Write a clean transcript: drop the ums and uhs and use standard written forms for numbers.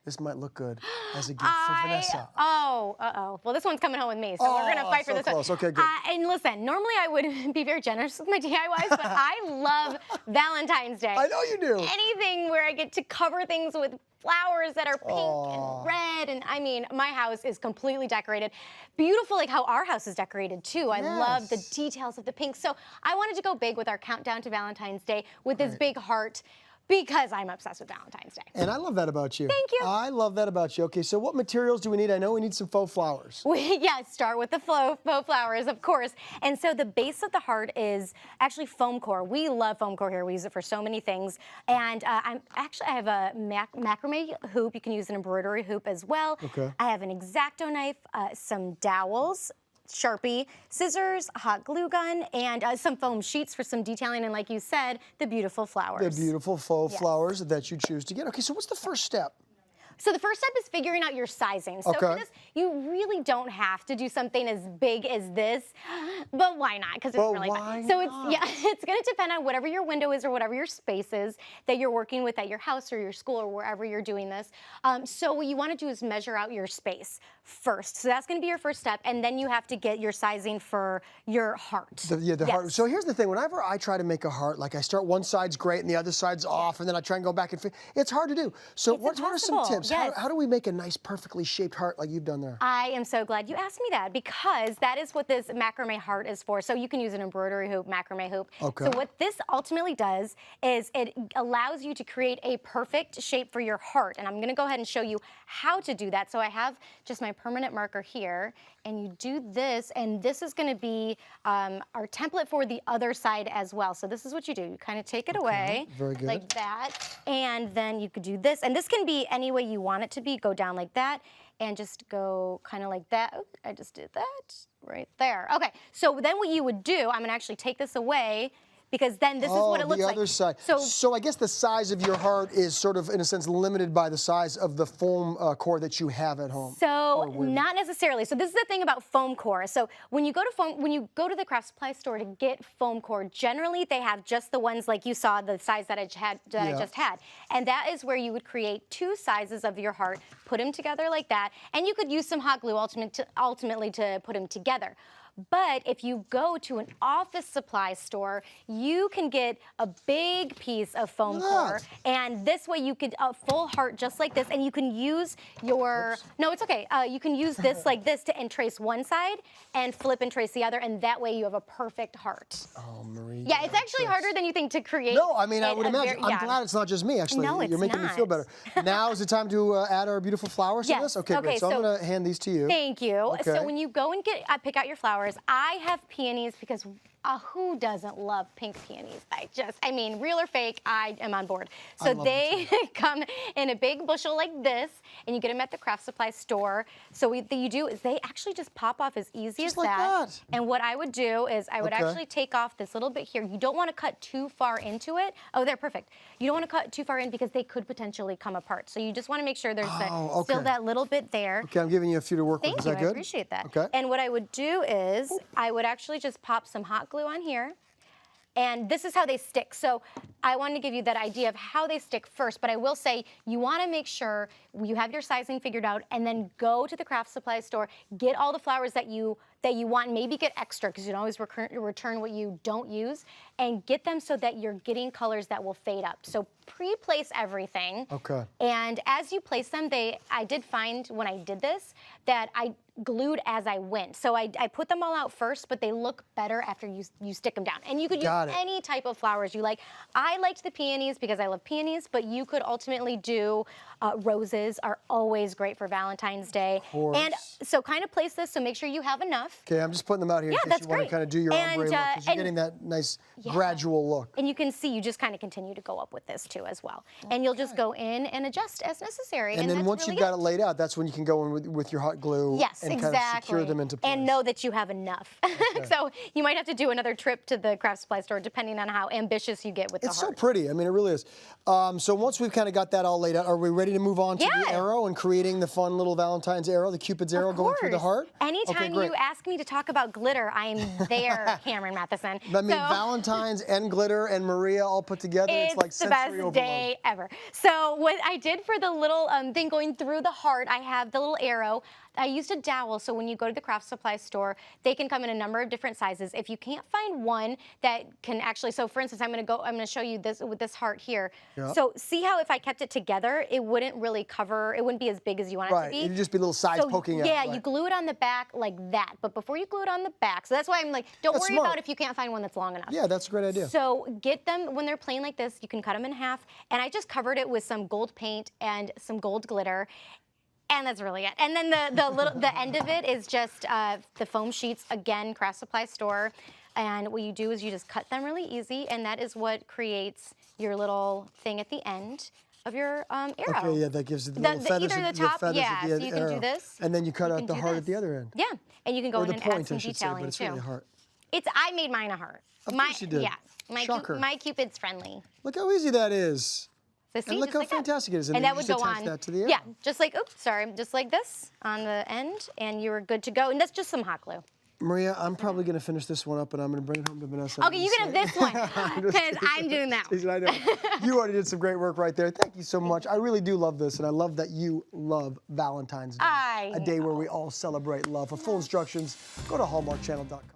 this might look good as a gift for Vanessa. Well, this one's coming home with me, so we're going to fight for this close. one. Okay, good. And listen, normally I would be very generous with my DIYs, but I love Valentine's Day. I know you do. Anything where I get to cover things with flowers that are pink and red, and I mean, my house is completely decorated. Beautiful, like how our house is decorated too. I love the details of the pink. So I wanted to go big with our countdown to Valentine's Day with this big heart, because I'm obsessed with Valentine's Day. And I love that about you. Thank you. I love that about you. Okay, so what materials do we need? I know we need some faux flowers. Start with the faux flowers, of course. And so the base of the heart is actually foam core. We love foam core here. We use it for so many things. And I have a macrame hoop. You can use an embroidery hoop as well. Okay. I have an X-Acto knife, some dowels, Sharpie, scissors, hot glue gun, and some foam sheets for some detailing, and like you said, the beautiful flowers. The beautiful faux flowers that you choose to get. Okay, so what's the first step? So the first step is figuring out your sizing. So for this, you really don't have to do something as big as this, but why not? Because it's really fun. So it's going to depend on whatever your window is or whatever your space is that you're working with at your house or your school or wherever you're doing this. So what you want to do is measure out your space first. So that's going to be your first step, and then you have to get your sizing for your heart. The heart. So here's the thing. Whenever I try to make a heart, like I start one side's great and the other side's off, and then I try and go back and it's hard to do. So what are some tips? How do we make a nice, perfectly shaped heart like you've done there? I am so glad you asked me that, because that is what this macrame heart is for. So you can use an embroidery hoop, macrame hoop. Okay. So what this ultimately does is it allows you to create a perfect shape for your heart. And I'm going to go ahead and show you how to do that. So I have just my permanent marker here, and you do this, and this is going to be our template for the other side as well. So this is what you do. You kind of take it away like that, and then you could do this, and this can be any way you want it to be. Go down like that, and just go kind of like that. Oh, I just did that right there. Okay, so then what you would do, I'm going to actually take this away, because then this is what it looks like. The other side. So I guess the size of your heart is sort of, in a sense, limited by the size of the foam core that you have at home. So not necessarily. So this is the thing about foam core. So when you go to the craft supply store to get foam core, generally they have just the ones like you saw, the size that I just had. And that is where you would create two sizes of your heart, put them together like that, and you could use some hot glue ultimately to put them together. But if you go to an office supply store, you can get a big piece of foam core, and this way you could a full heart just like this, and you can use your no, it's okay. You can use this like this to trace one side and flip and trace the other, and that way you have a perfect heart. Oh, Marie. Yeah, it's actually harder than you think to create. No, I mean I would imagine. I'm glad it's not just me. Actually, no, you're making me feel better. Now is the time to add our beautiful flowers to this. Okay, great. So I'm going to hand these to you. Thank you. Okay. So when you go and pick out your flowers, I have peonies because who doesn't love pink peonies? I mean, real or fake, I am on board. So they come in a big bushel like this, and you get them at the craft supply store. So what you do is they actually just pop off as easy as that. And what I would do is I would actually take off this little bit here. You don't want to cut too far into it. Oh, they're perfect. You don't want to cut too far in because they could potentially come apart. So you just want to make sure there's still that little bit there. Okay, I'm giving you a few to work with. Is that good? I appreciate that. Okay. And what I would do is I would actually just pop some hot glue on here. And this is how they stick. So I wanted to give you that idea of how they stick first, but I will say you want to make sure you have your sizing figured out, and then go to the craft supply store, get all the flowers that you want, maybe get extra, because you can always return what you don't use, and get them so that you're getting colors that will fade up. So pre-place everything. Okay. And as you place them, I did find when I did this that I glued as I went. So I put them all out first, but they look better after you stick them down. And you could use any type of flowers you like. I liked the peonies because I love peonies, but you could ultimately do roses are always great for Valentine's Day. And so kind of place this, so make sure you have enough. Okay, I'm just putting them out here in case you want to kind of do your ombre look, because you're getting that nice gradual look. And you can see you just kind of continue to go up with this too as well. And you'll just go in and adjust as necessary. And then once you've got it laid out, that's when you can go in with your hot glue and kind of secure them into place. And know that you have enough. So you might have to do another trip to the craft supply store depending on how ambitious you get with the heart. It's so pretty. I mean, it really is. So once we've kind of got that all laid out, are we ready to move on to the arrow and creating the fun little Valentine's arrow, the Cupid's arrow going through the heart? Anytime you ask ask me to talk about glitter, I am there, Cameron Matheson. I mean, Valentine's and glitter and Maria all put together, it's like the sensory best overload. day ever. So what I did for the little thing going through the heart, I have the little arrow. I used a dowel, so when you go to the craft supply store, they can come in a number of different sizes. If you can't find one that can actually, so for instance, I'm gonna show you this with this heart here. Yep. So see how if I kept it together, it wouldn't really cover, it wouldn't be as big as you want it to be. It'd just be little sides poking out. Yeah, you glue it on the back like that. But before you glue it on the back, so that's why I'm like, don't worry about if you can't find one that's long enough. Yeah, that's a great idea. So get them when they're plain like this, you can cut them in half. And I just covered it with some gold paint and some gold glitter. And that's really it. And then the end of it is just the foam sheets, again, craft supply store. And what you do is you just cut them really easy, and that is what creates your little thing at the end of your arrow. Okay, yeah, that gives it the little feathers. Either the top, yeah, so you can do this. And then you cut out the heart at the other end. Yeah, and you can go in and add some detailing detailing but it's too. really a heart. I made mine a heart. Of course you did. Yeah, my Cupid's friendly. Look how easy that is. So see, And look how fantastic it is. And that then you would just go attach on. that to the arrow. Yeah, just like, just like this on the end, and you're good to go. And that's just some hot glue. Maria, I'm probably going to finish this one up, and I'm going to bring it home to Vanessa. Okay, you can have this one, because I'm doing that one. I know. You already did some great work right there. Thank you so much. I really do love this, and I love that you love Valentine's Day. A day where we all celebrate love. For full instructions, go to hallmarkchannel.com.